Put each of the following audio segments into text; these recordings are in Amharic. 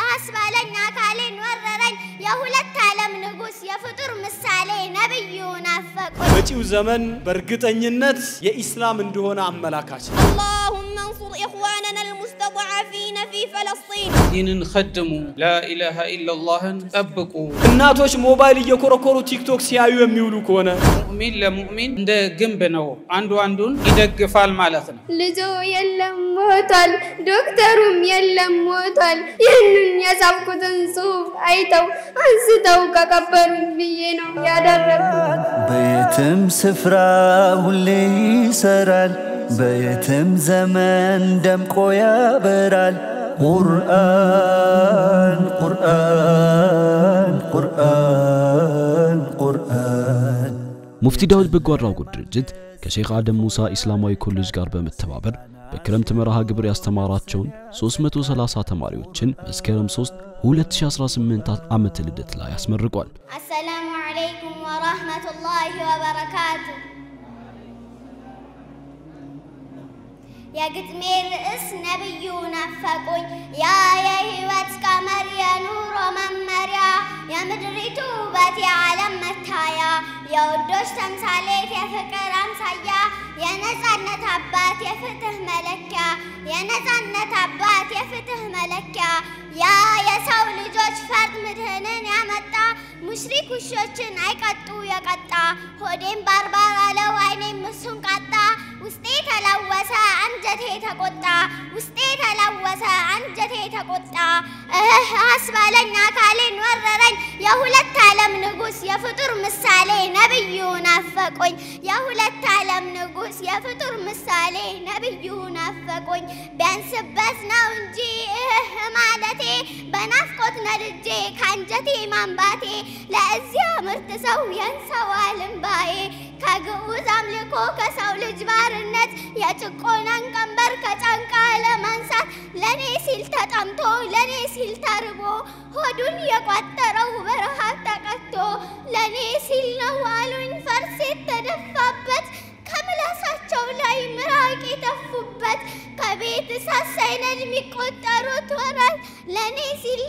አስባለኝ አካሌን ወረረኝ የሁለት ዓለም ንጉስ የፍጡር ምሳሌ ነብዩ ናፈቁ በጪው ዘመን በርግጠኝነት የኢስላም እንደሆነ አመላካች اللهم انصر اخواننا المستضعفين في فلسطين دين خدموا لا اله الا الله طبقوا እናቶች ሞባይል እየኮረኮሩ ቲክቶክ ሲያዩ የሚውሉ ከሆነ ሙእሚን ለሙእሚን እንደ ግንብ ነው አንዱ አንዱን ይደግፋል ማለት ነው ልጆ የለም ሞታል ዶክተሩም የለም ሞታል ይህንን ያሳብኩትን ጽሑፍ አይተው አንስተው ከቀበሩኝ ብዬ ነው ያደረኩት በየትም ስፍራ ሁሌ ይሰራል በየትም ዘመን ደምቆ ያበራል ቁርአን ቁርአን ቁርአን ቁርአን ሙፍቲ ዳውድ በጎ አድራጎት ድርጅት ከሼክ አደም ሙሳ ኢስላማዊ ኮሌጅ ጋር በመተባበር በክረምት መርሃ ግብር ያስተማራቸውን 330 ተማሪዎችን መስከረም 3 2018 ዓመተ ልደት ላይ አስመርቋል። السلام عليكم ورحمة الله وبركاته يا قدمير اس نبيو نفقون يا هيوات قمر يا نور ممريا يا مدريتو باتي عالم متايا يا ودوش تمثاليت يا فكر امسايا يا نزانة عبات يا فتح ملكا يا نزانة عبات يا فتح ملكا يا سول جوج فرد مدهنن يا متا مشرك وشوچن አይቀጡ ያቀጣ ሆዴም ባርባራ ለው አይኔም ሙሱን ቀጣ ውስጤ ተለወሰ አንጀቴ ተቆጣ ውስጤ ተለወሰ አንጀቴ ተቆጣ አስባለኝ አካሌን ወረረኝ የሁለት ዓለም ንጉስ የፍጡር ምሳሌ ነብዩ ናፈቁኝ የሁለት ዓለም ንጉስ የፍጡር ምሳሌ ነብዩ ናፈቁኝ ቢያንስበት ነው እንጂ ማለቴ በናፍቆት ነድጄ ካንጀቴ ማንባቴ ለዚያ ምርጥ ሰው ያንሰዋል እንባዬ ከግዑዝ አምልኮ ከሰው ልጅ ባርነት የጭቆናን ቀንበር ከጫንቃ ለማንሳት ለኔ ሲል ተጠምቶ ለኔ ሲል ተርቦ ሆዱን የቋጠረው በረሃብ ተቀጥቶ ለኔ ሲል ነው አሉኝ ፈርስ የተደፋበት ከምላሳቸው ላይ ምራቅ የተፉበት ከቤት ሳይነድ የሚቆጠሩት ወራት ለኔ ሲል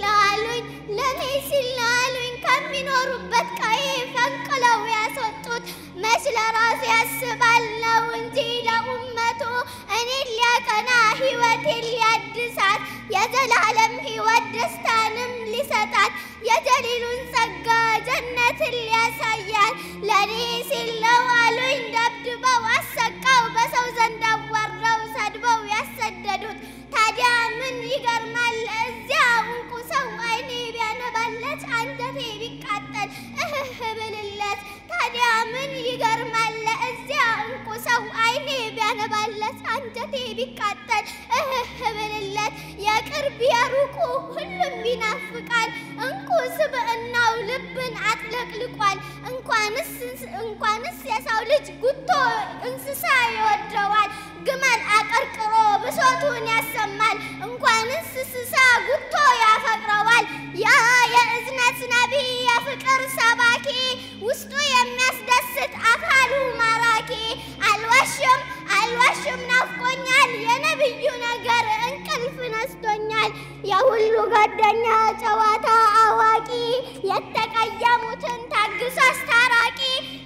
አሉኝ ከሚኖሩበት ቀዬ ፈንቅለው ያስወጡት መች ለራሱ ያስባል ነው እንጂ ለኡመቱ እኔን ሊያቀና ሕይወቴን ሊያድሳት የዘላለም ሕይወት ደስታንም ሊሰጣት የጀሊሉን ጸጋ ጀነትን ሊያሳያት ለኔ ሲል ነው አሉኝ ደብድበው አሰቃው በሰው ዘንድ አዋርደው ሰድበው ያሰደዱት ታዲያ ምን ይገርማል እዚያ እንቁ ሰው አይኔ ቢያነባለት አንጀቴ ቢቃጠል ብልለት ታዲያ ምን ይገርማል እዚያ እንቁ ሰው አይኔ ቢያነባለት አንጀቴ ቢቃጠል ብልለት የቅርብ የሩቁ ሁሉም ይናፍቃል እንቁ ስብዕናው ልብን አጥለቅልቋል እንኳንስ የሰው ልጅ ጉቶ እንስሳ ይወደዋል ግመል አቀርቅሮ ብሶቱን ያሰማል እንኳንስ እንስሳ ጉቶ ያፈቅረዋል ያ የእዝነት ነቢይ የፍቅር ሰባኪ ውስጡ የሚያስደስት አካሉ ማራኪ አልዋሽም ናፍቆኛል የነብዩ ነገር እንቅልፍ ነስቶኛል የሁሉ ጓደኛ ጨዋታ አዋቂ የተቀየሙትን ታግሶ አስታራቂ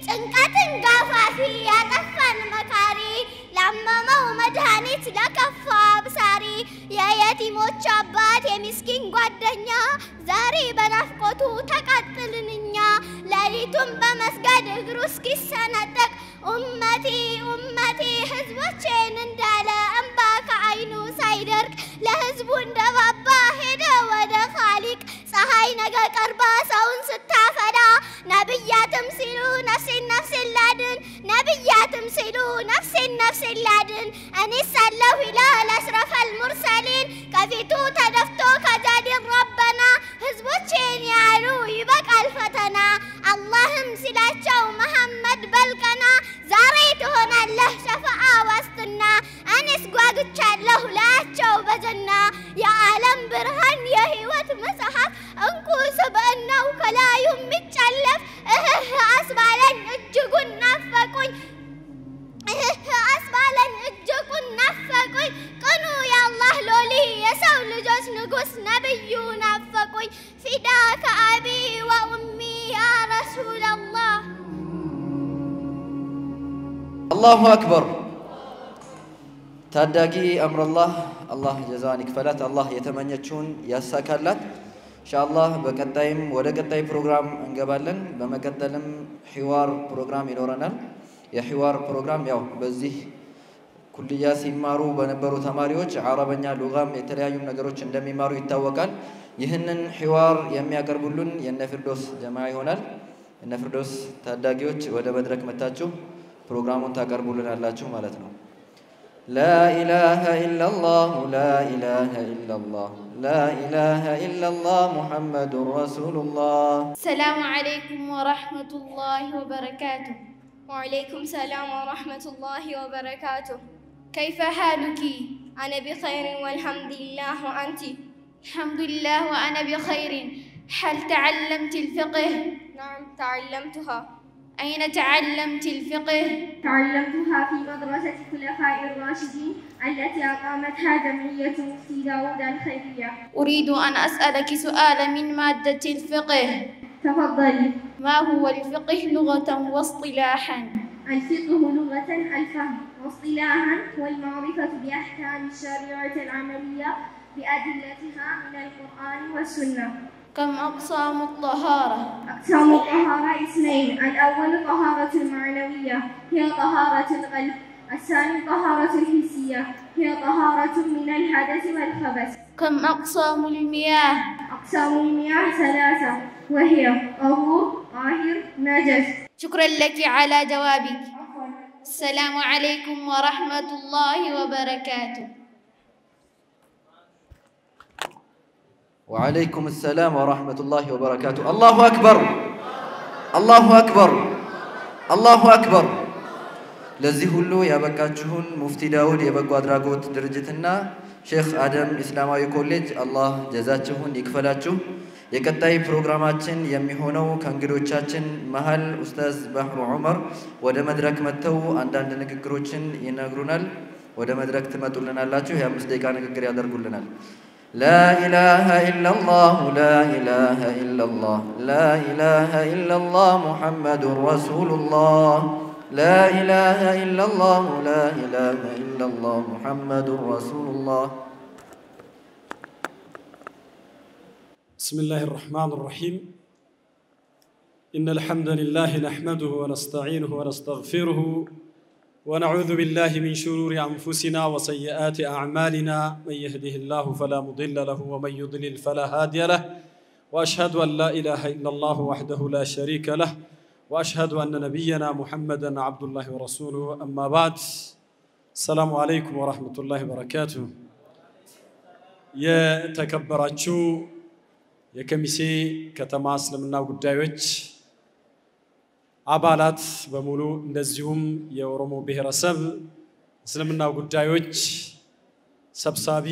ጭንቀትን ጋፋፊ ያጠፋን መካሪ ላመመው መድኃኒት ለከፋ አብሳሪ የየቲሞች አባት የሚስኪን ጓደኛ ዛሬ በናፍቆቱ ተቃጥልንኛ ሌሊቱን በመስገድ እግሩ እስኪሰነጠቅ ኡመቲ ህዝቦቼን እንዳለ እንባ ከዓይኑ ሳይደርቅ ለህዝቡ እንደባባ ሄደ ወደ ኻሊቅ ፀሐይ ነገ ቀርባ ሰውን ስታፈዳ ነብያትም ሲሉ ነፍሴን ላድን ነብያትም ሲሉ ነፍሴን ላድን እኔ ሰለሁ ይላል አሽረፈል ሙርሰሊን ከፊቱ ተደፍቶ ከጃዲር ረበና ህዝቦቼን ያሉ ይበቃል ፈተና አላህም ሲላቸው መሐመድ በልቀና ዛሬ ትሆናለህ ሸፋዓ ዋስትና እኔስ ጓጉቻለሁ ላያቸው በጀና የዓለም ብርሃን የህይወት መጽሐፍ እንቁ ስብዕናው ከላዩ የሚጨለፍ አስባለኝ እጅጉን ናፈቁኝ ቅኑ የአላህ ሎሊ የሰው ልጆ نبي نفقوي فداك أبي وأمي يا رسول الله. الله أكبر. ታዳጊ አምረላህ አላህ ጀዛን ይክፈላት አላህ የተመኘችውን ያሳካላት ኢንሻአላህ በቀጣይም ወደ ቀጣይ ፕሮግራም እንገባለን በመቀጠልም ሒዋር ፕሮግራም ይኖረናል የሒዋር ፕሮግራም ያው በዚህ ኩልያ ሲማሩ በነበሩ ተማሪዎች አረበኛ ሉጋም የተለያዩ ነገሮች እንደሚማሩ ይታወቃል ይህንን ሒዋር የሚያቀርቡልን የነፍርዶስ ጀማዓ ይሆናል የነፍርዶስ ታዳጊዎች ወደ መድረክ መጣችሁ ፕሮግራሙን ታቀርቡልናላችሁ ማለት ነው لا إله إلا الله لا إله إلا الله لا إله إلا الله محمد رسول الله. السلام عليكم ورحمة الله وبركاته. وعليكم السلام ورحمة الله وبركاته. كيف حالك؟ أنا بخير والحمد لله وأنت؟ الحمد لله وأنا بخير. هل تعلمت الفقه؟ نعم تعلمتها. أين تعلمت الفقه؟ تعلمتها في مدرسة الخلفاء الراشدين التي أقامتها جمعية مفتي داود الخيرية. أريد أن أسألك سؤالا من مادة الفقه. تفضلي. ما هو الفقه لغة واصطلاحا؟ الفقه لغة الفهم واصطلاحا هو المعرفة بأحكام الشريعة العملية بأدلتها من القرآن والسنة. كم أقسام الطهارة؟ أقسام الطهارة اثنين الأول طهارة المعنوية هي طهارة القلب الثاني طهارة الحسية هي طهارة من الحدث والخبث. كم أقسام المياه؟ أقسام المياه ثلاثة وهي طهور طاهر نجس. شكرا لك على جوابك. السلام عليكم ورحمة الله وبركاته. وعليكم السلام ورحمة الله وبركاته. الله أكبر الله أكبر الله أكبر. ለዚህ ሁሉ ያበቃችሁን ሙፍቲ ዳውድ የበጎ አድራጎት ድርጅትና ሼክ አደም እስላማዊ ኮሌጅ አላህ ጀዛችሁን ይክፈላችሁ። የቀጣይ ፕሮግራማችን የሚሆነው ከእንግዶቻችን መሃል ኡስታዝ ባህሩ ዑመር ወደ መድረክ መተው አንዳንድ ንግግሮችን ይነግሩናል። ወደ መድረክ ትመጡልናላችሁ የ5 ደቂቃ ንግግር ያደርጉልናል። لا إله إلا الله لا إله إلا الله لا إله إلا الله محمد رسول الله لا إله إلا الله لا إله إلا الله محمد رسول الله. بسم الله الرحمن الرحيم إن الحمد لله نحمده ونستعينه ونستغفره ونعوذ بالله من شرور أنفسنا وسيئات أعمالنا من يهده الله فلا مضل له ومن يضلل فلا هادي له وأشهد أن لا إله إلا الله وحده لا شريك له وأشهد أن نبينا محمدا عبد الله ورسوله أما بعد السلام عليكم ورحمة الله وبركاته. የተከበራችሁ የከሚሴ ከተማ እስልምና ጉዳዮች አባላት በሙሉ እንደዚሁም የኦሮሞ ብሔረሰብ እስልምና ጉዳዮች ሰብሳቢ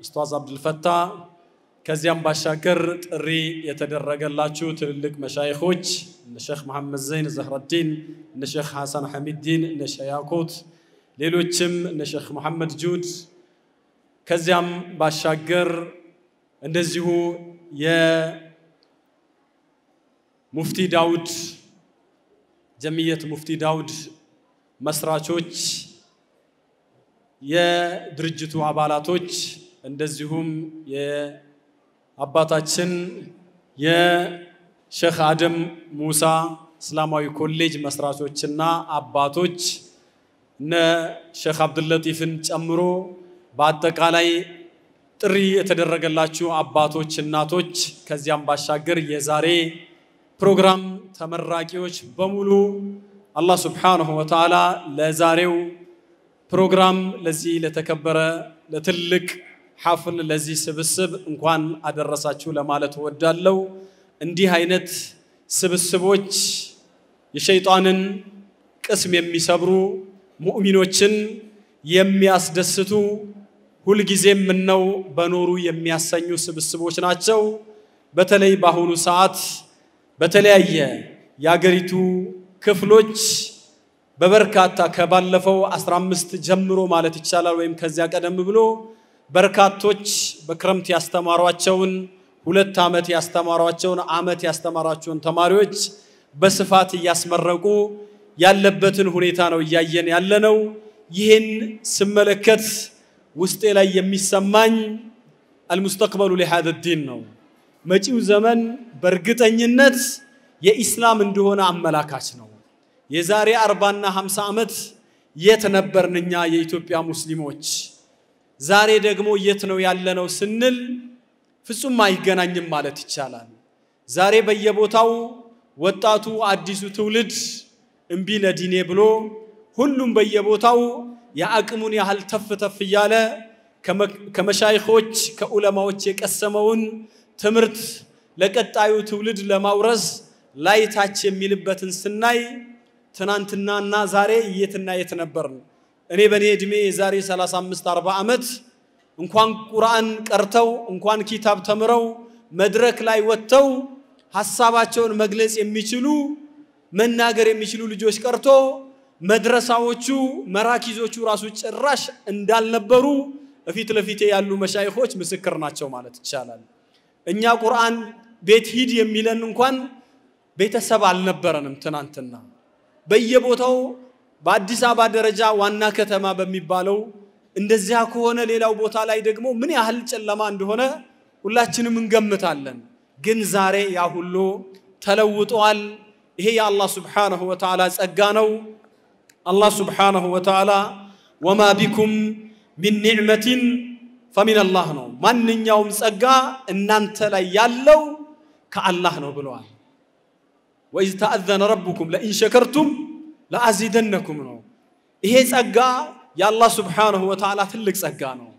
ኡስታዝ አብዱል ፈታህ ከዚያም ባሻገር ጥሪ የተደረገላችሁ ትልልቅ መሻይኾች እነ ሼክ መሐመድ ዘይን ዘህረዲን እነ ሼክ ሐሰን ሐሚድዲን እነ ሼክ ያቁት ሌሎችም እነ ሼክ መሐመድ ጁድ ከዚያም ባሻገር እንደዚሁ የሙፍቲ ዳውድ ጀሚየት ሙፍቲ ዳውድ መስራቾች የድርጅቱ አባላቶች እንደዚሁም የአባታችን የሼክ አደም ሙሳ እስላማዊ ኮሌጅ መስራቾችና አባቶች እነ ሼክ አብዱል ለጢፍን ጨምሮ በአጠቃላይ ጥሪ የተደረገላችሁ አባቶች እናቶች ከዚያም ባሻገር የዛሬ ፕሮግራም ተመራቂዎች በሙሉ አላህ Subhanahu Wa Ta'ala ለዛሬው ፕሮግራም ለዚህ ለተከበረ ለትልቅ ሐፍል ለዚህ ስብስብ እንኳን አደረሳችሁ ለማለት ወዳለው እንዲህ አይነት ስብስቦች የሸይጣንን ቅስም የሚሰብሩ ሙእሚኖችን የሚያስደስቱ ሁሉ ጊዜም ነው በኖሩ የሚያሰኙ ስብስቦች ናቸው በተለይ በአሁኑ ሰዓት በተለያየ ያገሪቱ ክፍሎች በበርካታ ከባለፈው 15 ጀምሮ ማለት ይቻላል ወይም ከዚያ ቀደም ብሎ በርካቶች በክረምት ያስተማሯቸውን ሁለት ዓመት ያስተማሯቸውን ተማሪዎች በስፋት ያስመረቁ ያለበትን ሁኔታ ነው ያያየን ያለነው ይሄን ስመለከት ውስጤ ላይ የሚሰማኝ المستقبل لهذا الدين ነው መጪው ዘመን በርግጠኝነት የኢስላም እንደሆነ አመላካች ነው የዛሬ 40 እና 50 ዓመት የት ነበርንኛ የኢትዮጵያ ሙስሊሞች ዛሬ ደግሞ የት ነው ያለነው ስንል ፍጹም አይገናኝም ማለት ይቻላል ዛሬ በየቦታው ወጣቱ አዲሱ ትውልድ እንቢ ለዲኔ ብሎ ሁሉም በየቦታው ያአቅሙን ያህል ተፍተፍ ይያለ ከመሻይኾች ከዑለማዎች የቀሰመውን ትምርት ለቀጣዩ ትውልድ ለማውረስ ላይታች የሚልበትን ስናይ ትናንትናና ዛሬ የትና የት ነበርን እኔ በኔ እድሜ የዛሬ 35 40 ዓመት እንኳን ቁርአን ቀርተው እንኳን ኪታብ ተምረው መድረክ ላይ ወጥተው ሐሳባቸውን መግለጽ የሚችሉ መናገር የሚችሉ ልጆች ቀርቶ መድረሳዎቹ መራኪዞቹ ራሱ ጭራሽ እንዳልነበሩ እፊት ለፊቴ ያሉ መሻይኾች ምስክር ናቸው ማለት ይቻላል እኛ ቁርአን ቤት ሂድ የሚለን እንኳን ቤተሰብ አልነበረንም ትናንትና በየቦታው በአዲስ አበባ ደረጃ ዋና ከተማ በሚባለው እንደዚያ ከሆነ ሌላው ቦታ ላይ ደግሞ ምን ያህል ጨለማ እንደሆነ ሁላችንም እንገምታለን ግን ዛሬ ያ ሁሉ ተለውጧል ይሄ የአላህ Subhanahu Wa Ta'ala ጸጋ ነው አላህ Subhanahu Wa Ta'ala وما بكم من نعمة فمن الله ነው ማንኛውም ጸጋ እናንተ ላይ ያለው ከአላህ ነው ብለዋል وإذ تأذن ربكم لئن شكرتم لأزيدنكم ነው ይሄ ጸጋ የአላህ Subhanahu Wa Ta'ala ትልቅ ጸጋ ነው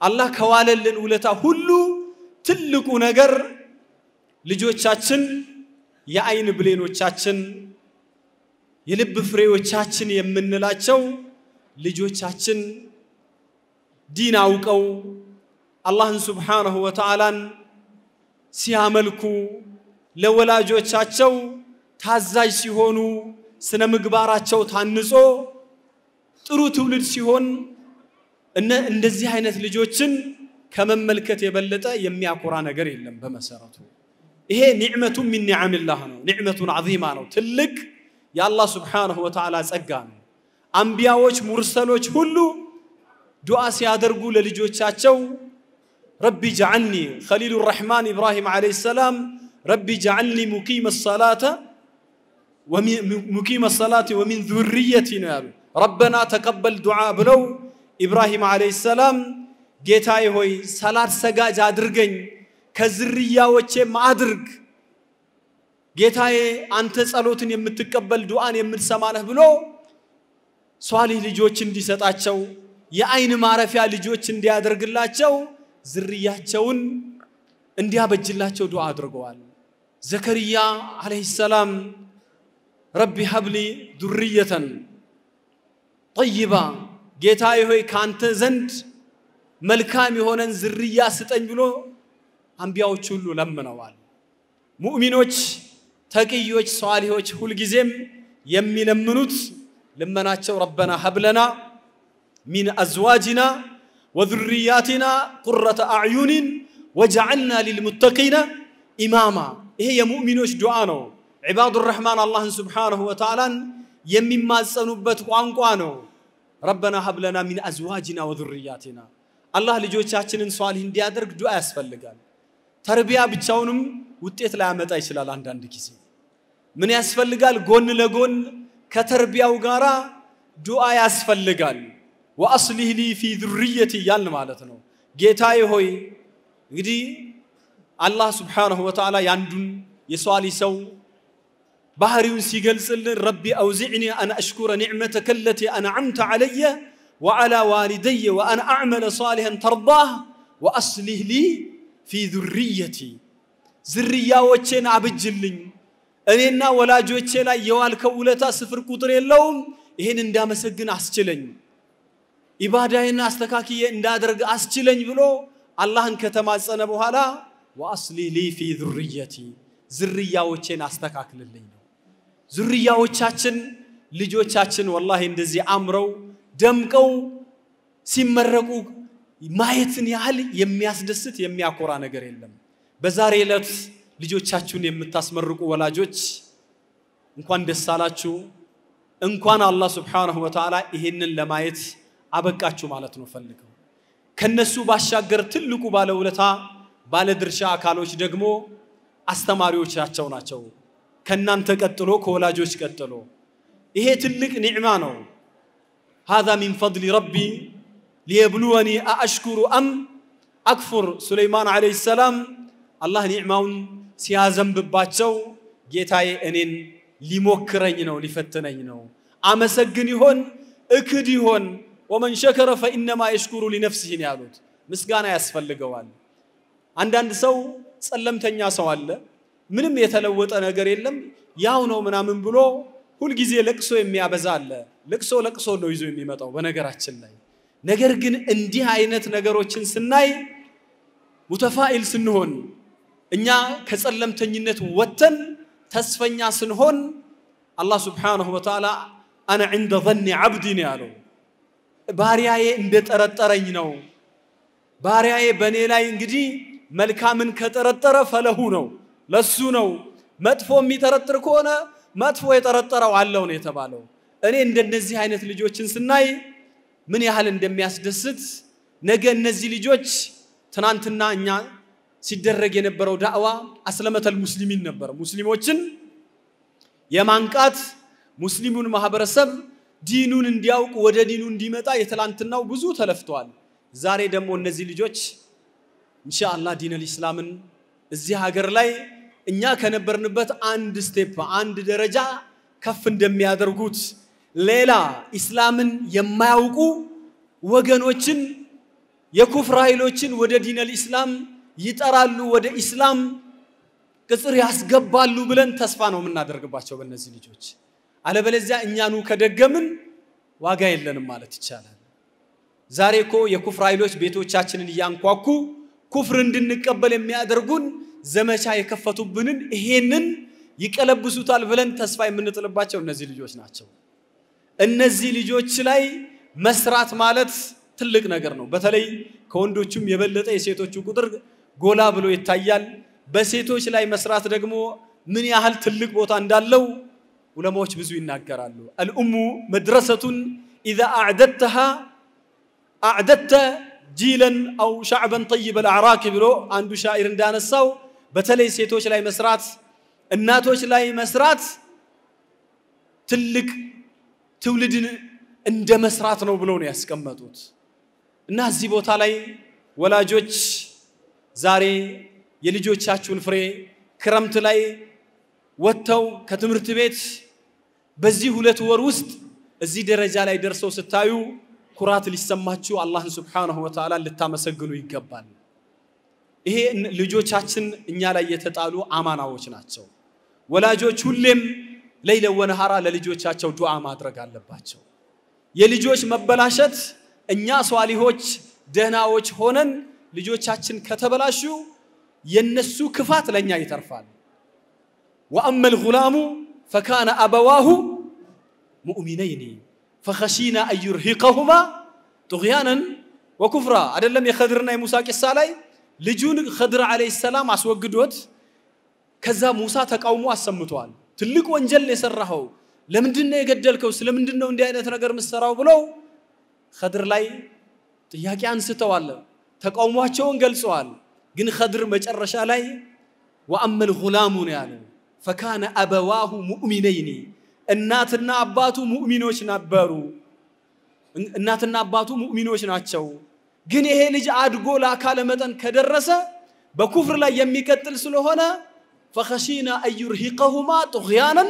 አላህ ከዋለልን ውለታ ሁሉ ትልቁ ነገር ልጆቻችን የአይን ብሌኖቻችን የልብ ፍሬዎቻችን የምንላቸው ልጆቻችን ዲን አውቀው አላህን Subhanahu Wa Ta'ala ሲያመልኩ ለወላጆቻቸው ታዛዥ ሲሆኑ ስነ ምግባራቸው ታንጾ ጥሩ ትውልድ ሲሆን እንደዚህ አይነት ልጆችን ከመመልከት የበለጠ የሚያኮራ ነገር የለም በመሰረቱ ይሄ ኒዕመቱ ሚን ኒዓሚላህ ነው ኒዕመቱን عظيمه ነው ትልቅ የአላህ Subhanahu Wa Ta'ala ጸጋ ነው አንቢያዎች ሙርሰሎች ሁሉ ዱዓ ሲያደርጉ ለልጆቻቸው ربي اجعلني خليل الرحمن ابراهيم عليه السلام ربي اجعلني مقيم الصلاة ومن ذريتي ربنا تقبل دعاء بلو إبراهيم عليه السلام ጌታዬ ሆይ ሰላት ሰጋጅ አድርገኝ ከዝርያዎቼ ማድርግ ጌታዬ አንተ ጸሎትን የምትቀበል ዱዓን የምትሰማ ነህ ብሎ ሷሊህ ልጆች እንዲሰጣቸው የአይን ማረፊያ ልጆች እንዲያደርግላቸው ዝርያቸውን እንዲያበጅላቸው ዱዓ አድርገዋል ዘከሪያ አለይሂ ሰላም ربي هب لي ذرية طيبة ጌታዬ ሆይ ካንተ ዘንድ መልካም የሆነን ዝርያ ስጠኝ ብሎ አንቢያዎች ሁሉ ለምነዋል ሙእሚኖች ተቂዮች ሷሊሆች ሁሉ ጊዜም የሚለምኑት ለመናቸው ربنا هب لنا من ازواجنا وذرياتنا قرة اعين وجعلنا للمتقين اماما ይሄ የሙእሚኖች ዱዓ ነው عباد الرحمن الله سبحانه وتعالى የሚማጸኑበት ቋንቋ ነው ربنا هب لنا من ازواجنا وذرياتنا الله ልጆቻችንን ሷሊህ እንዲያደርግ ዱዓ ያስፈልጋል ተርቢያ ብቻውንም ውጤት ላይ ያመጣ ይችላል አንዳንድ ጊዜ ምን ያስፈልጋል ጎን ለጎን ከተርቢያው ጋራ ዱዓ ያስፈልጋል واصلح لي في ذريتي ያል ማለት ነው ጌታዬ ሆይ እንግዲህ አላህ Subhanahu Wa Ta'ala ያንዱን የሷሊህ ሰው ባህሪውን ሲገልጽልን ربي اوزعني ان اشكر نعمتك التي انعمت علي وعلى والدي وان اعمل صالحا ترضاه واصلح لي في ذريتي ዝርያዎቼን አብጅልኝ እኔና ወላጆቼ ላይ የዋልከው ውለታ ስፍር ቁጥር የለውም ይሄን እንዳመሰግን አስችለኝ ኢባዳዬን አስተካክዬ እንዳደርግ አስችለኝ ብሎ አላህን ከተማጸነ በኋላ واصلح لي في ذريتي ዝርያዎቼን አስተካክልልኝ ዝርያዎቻችን ልጆቻችን والله እንደዚህ አምረው ደምቀው ሲመረቁ ማየትን ያህል የሚያስደስት የሚያኮራ ነገር የለም በዛሬ ዕለት ልጆቻችሁን የምታስመርቁ ወላጆች እንኳን ደስ አላችሁ እንኳን አላህ Subhanahu Wa Ta'ala ይሄንን ለማየት አበቃችሁ ማለት ነው ፈልገው ከነሱ ባሻገር ትልቁ ባለውለታ ባለድርሻ አካሎች ደግሞ አስተማሪዎቻቸው ናቸው ከናንተ ቀጥሎ ከወላጆች ቀጥሎ ይሄ ትልቅ ኒዕማ ነው هذا من فضل ربي ليبلوني أأشكر أم أكفر سليمان عليه السلام الله ኒዕማውን ሲያዘንብባቸው ጌታዬ እኔን ሊሞክረኝ ነው ሊፈትነኝ ነው አመሰግን ይሆን እክድ ይሆን ومن شكر فإنما يشكر لنفسه ያሉት ምስጋና ያስፈልገዋል አንዳንድ ሰው ጸለምተኛ ሰው አለ ምንም የተለወጠ ነገር የለም ያው ነው ምናምን ብሎ ሁሉ ጊዜ ለቅሶ የሚያበዛ አለ ለቅሶ ነው ይዞ የሚመጣው በነገራችን ላይ ነገር ግን እንዲህ አይነት ነገሮችን ስናይ ሙተፋኢል ስንሆን እኛ ከጸለምተኝነት ወተን ተስፈኛ ስንሆን አላህ Subhanahu Wa Ta'ala انا عند ظن عبدي ያለው ባሪያዬ እንደጠረጠረኝ ነው ባሪያዬ በኔ ላይ እንግዲህ መልካምን ከጠረጠረ ፈለሁ ነው ለሱ ነው መጥፎ የሚጠረጥር ከሆነ መጥፎ የጠረጠረው አለው ነው የተባለው እኔ እንደነዚህ አይነት ልጆችን ስናይ ምን ያህል እንደሚያስደስት ነገ እነዚህ ልጆች ትናንትና እኛ ሲደረግ የነበረው ዳዕዋ አስለመተል ሙስሊሚን ነበር ሙስሊሞችን የማንቃት ሙስሊሙን ማህበረሰብ ዲኑን እንዲያውቁ ወደ ዲኑ እንዲመጣ የትላንትናው ብዙ ተለፍቷል ዛሬ ደግሞ እነዚህ ልጆች ኢንሻአላህ ዲነል ኢስላምን እዚህ ሀገር ላይ እኛ ከነበርንበት አንድ ስቴፕ አንድ ደረጃ ከፍ እንደሚያደርጉት ሌላ ኢስላምን የማያውቁ ወገኖችን የኩፍር ኃይሎችን ወደ ዲነል ኢስላም ይጠራሉ ወደ ኢስላም ቅጽር ያስገባሉ ብለን ተስፋ ነው የምናደርግባቸው በእነዚህ ልጆች አለበለዚያ እኛኑ ከደገምን ዋጋ የለንም ማለት ይቻላል ዛሬኮ የኩፍር ኃይሎች ቤቶቻችንን ያንኳኩ ኩፍር እንድንቀበል የሚያደርጉን ዘመቻ የከፈቱብንን ይሄንን ይቀለብሱታል ብለን ተስፋ የምንጥልባቸው እነዚህ ልጆች ናቸው እነዚህ ልጆች ላይ መስራት ማለት ትልቅ ነገር ነው በተለይ ከወንዶቹም የበለጠ የሴቶቹ ቁጥር ጎላ ብሎ ይታያል በሴቶች ላይ መስራት ደግሞ ምን ያህል ትልቅ ቦታ እንዳለው ዑለማዎች ብዙ ይናገራሉ الام مدرسه اذا اعددتها اعددت جيلا او شعبا طيب الاعراق ብሎ አንዱ ሻኢር እንዳነሳው በተለይ ሴቶች ላይ መስራት እናቶች ላይ መስራት ትልቅ ትውልድን እንደ መስራት ነው ብሎ ነው ያስቀመጡት እና እዚህ ቦታ ላይ ወላጆች ዛሬ የልጆቻችሁን ፍሬ ክረምት ላይ ወጥተው ከትምህርት ቤት በዚህ 2 ወር ውስጥ እዚህ ደረጃ ላይ ደርሰው ስታዩ ኩራት ሊሰማችሁ አላህን Subhanahu Wa Ta'ala ልታመሰግኑ ይገባል ይሄ ልጆቻችን እኛ ላይ የተጣሉ አማናዎች ናቸው ወላጆች ሁሌም ለይለ ወነሃራ ለልጆቻቸው ዱዓ ማድረግ አለባቸው የልጆች መበላሸት እኛ ሷሊሆች ደህናዎች ሆነን ልጆቻችን ከተበላሹ የነሱ ክፋት ለኛ ይተርፋል واما الغلام فكان ابواه مؤمنين فخشينا ان يرهقهما طغيانا وكفرا አይደለም የኸድርና የሙሳ ቂሳ ላይ ልጁን ኸድር አለይሂ ሰላም አስወግዶት ከዛ ሙሳ ተቃውሞ አሰምቷል ትልቅ ወንጀል የሰራው ለምንድነው የገደልከው ስለምንድነው እንዲህ አይነት ነገር መስራው ብለው ኸድር ላይ ጥያቄ አንስተዋል ተቃውሟቸውን ገልጸዋል ግን ኸድር መጨረሻ ላይ واما الغلام ያለው فكان ابواه مؤمنين እናትና አባቱ ሙእሚኖች ነበሩ እናትና አባቱ ሙእሚኖች ናቸው ግን ይሄ ልጅ አድጎ ለአካለ መጠን ከደረሰ በኩፍር ላይ የሚቀጥል ስለሆነ فخشينا ان يرهقهما طغيانا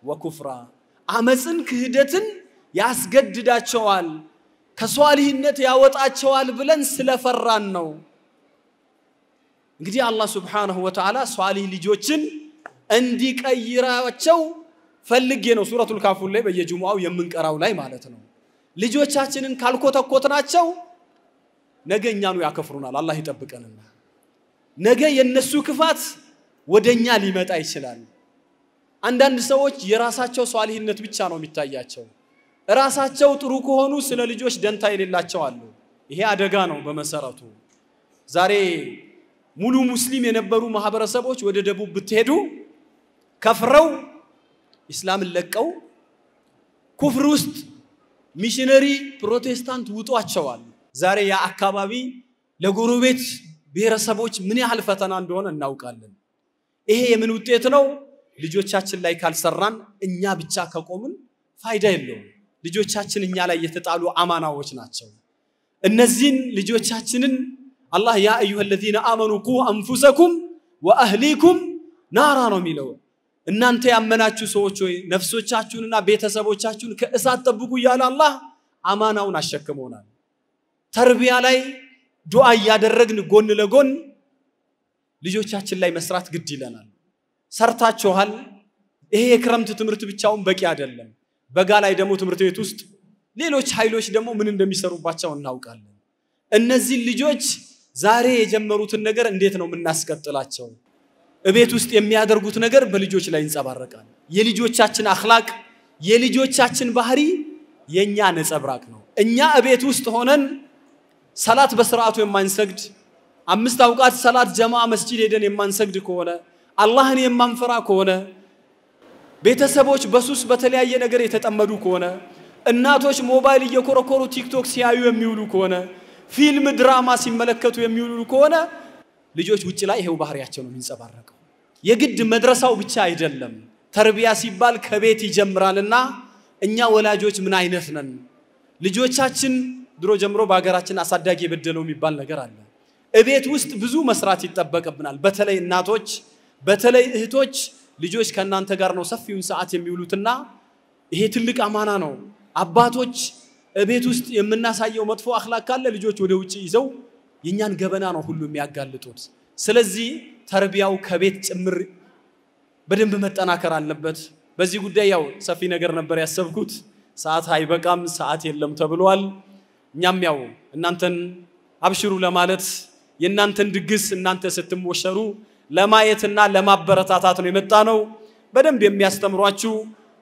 وكفرا አመጽን ክህደትን ያስገድዳቸዋል ከሷሊህነት ያወጣቸዋል ብለን ስለፈራን ነው እንግዲህ አላህ Subhanahu Wa Ta'ala ሷሊህ ልጆችን እንዲቀይራቸው ፈልጌ ነው ሱረቱል ካፉር ላይ በየጁሙአው የምንቀራው ላይ ማለት ነው ልጆቻችንን ካልኮተኮትናቸው ነገ እኛኑ ያከፍሩናል አላህ ይጠብቀንና ነገ የነሱ ክፋት ወደኛ ሊመጣ ይችላል አንዳንድ ሰዎች የራሳቸው ሷሊህነት ብቻ ነው የሚታያቸው ራሳቸው ጥሩ ከሆኑ ስለ ልጆች ደንታ የሌላቸው አሉ ይሄ አደጋ ነው በመሰረቱ ዛሬ ሙሉ ሙስሊም የነበሩ ማህበረሰቦች ወደ ደቡብ ብትሄዱ ከፍረው እስላምን ለቀው ኩፍር ውስጥ ሚሽነሪ ፕሮቴስታንት ውጧቸዋል ዛሬ ያ አካባቢ ለጎረቤት ብሔረሰቦች ምን ያህል ፈተና እንደሆነ እናውቃለን ይሄ የምን ውጤት ነው ልጆቻችን ላይ ካልሰራን እኛ ብቻ ከቆምን ፋይዳ የለውም ልጆቻችን እኛ ላይ የተጣሉ አማናዎች ናቸው እነዚህን ልጆቻችንን አላህ ያ አዩሃ الذين آمنوا قوا أنفسكم وأهليكم نارا ነው የሚለው እናንተ ያመናችሁ ሰዎች ሆይ ነፍሶቻችሁንና ቤተሰቦቻችሁን ከእሳት ጠብቁ ይላል አላህ አማናውን አሸክሞናል ተርቢያ ላይ ዱዓ ያደረግን ጎን ለጎን ልጆቻችን ላይ መስራት ግድ ይለናል ሰርታችኋል ይሄ የክረምት ትምርት ብቻውን በቂ አይደለም በጋ ላይ ደግሞ ትምርት ቤት ውስጥ ሌሎች ኃይሎች ደግሞ ምን እንደሚሰሩባቸው እናውቃለን እነዚህ ልጆች ዛሬ የጀመሩትን ነገር እንዴት ነው ምናስቀጥላቸው እቤት ውስጥ የሚያደርጉት ነገር በልጆች ላይ ይንጸባረቃል የልጆቻችን አኽላቅ የልጆቻችን ባህሪ የኛ ነጸብራቅ ነው እኛ እቤት ውስጥ ሆነን ሰላት በስርዓቱ የማንሰግድ አምስት አውቃት ሰላት ጀማዓ መስጂድ ሄደን የማንሰግድ ከሆነ አላህን የማንፈራ ከሆነ ቤተሰቦች በሱስ በተለያየ ነገር የተጠመዱ ከሆነ እናቶች ሞባይል እየኮረኮሩ ቲክቶክ ሲያዩ የሚውሉ ከሆነ ፊልም ድራማ ሲመለከቱ የሚውሉ ከሆነ ልጆች ውጭ ላይ ይሄው ባህሪያቸው ነው የሚንጸባረቀው የግድ መድረሳው ብቻ አይደለም ተርቢያ ሲባል ከቤት ይጀምራልና እኛ ወላጆች ምን አይነት ነን ልጆቻችን ድሮ ጀምሮ በአገራችን አሳዳጊ የበደለው የሚባል ነገር አለ እቤት ውስጥ ብዙ መስራት ይተበቀብናል በተለይ እናቶች በተለይ እህቶች ልጆች ከናንተ ጋር ነው ሰፊውን ሰዓት የሚውሉትና ይሄ ትልቅ አማና ነው አባቶች እቤት ውስጥ የምናሳየው መጥፎ አኽላቅ ካለ ልጆች ወደ ውጪ ይዘው የኛን ገበና ነው ሁሉ የሚያጋልጡት ስለዚህ ተርቢያው ከቤት ጭምር በደንብ መጠናከር አለበት በዚህ ጉዳይ ያው ሰፊ ነገር ነበር ያሰብኩት ሰዓት አይበቃም ሰዓት የለም ተብሏል እኛም ያው እናንተን አብሽሩ ለማለት የናንተን ድግስ እናንተ ስትሞሸሩ ለማየትና ለማበረታታት ነው የመጣነው በደንብ የሚያስተምሯችሁ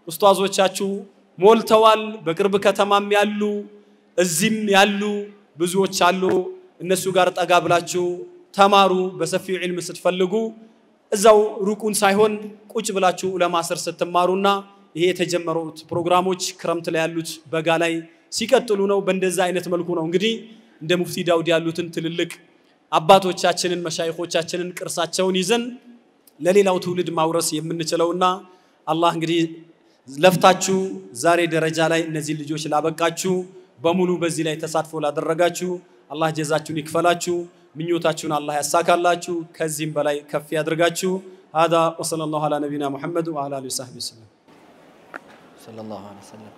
ኡስታዞቻችሁ ሞልተዋል በቅርብ ከተማም ያሉ እዚህም ያሉ ብዙዎች አሉ እነሱ ጋር ጠጋ ብላችሁ ተማሩ በሰፊው ዒልም ስትፈልጉ እዛው ሩቁን ሳይሆን ቁጭ ብላችሁ ለማሰር ስትማሩና ይሄ የተጀመሩት ፕሮግራሞች ክረምት ላይ ያሉት በጋ ላይ ሲቀጥሉ ነው በእንደዛ አይነት መልኩ ነው እንግዲህ እንደ ሙፍቲ ዳውድ ያሉትን ትልልቅ አባቶቻችንን መሻይኾቻችንን ቅርሳቸውን ይዘን ለሌላው ትውልድ ማውረስ የምንችለውና አላህ እንግዲህ ለፍታችሁ ዛሬ ደረጃ ላይ እነዚህ ልጆች ላበቃችሁ በሙሉ በዚህ ላይ ተሳትፎ ላደረጋችሁ አላህ ጀዛችሁን ይክፈላችሁ ምኞታችሁን አላህ ያሳካላችሁ ከዚህም በላይ ከፍ ያድርጋችሁ هذا وصلى الله على نبينا محمد وعلى اله وصحبه وسلم صلى الله عليه وسلم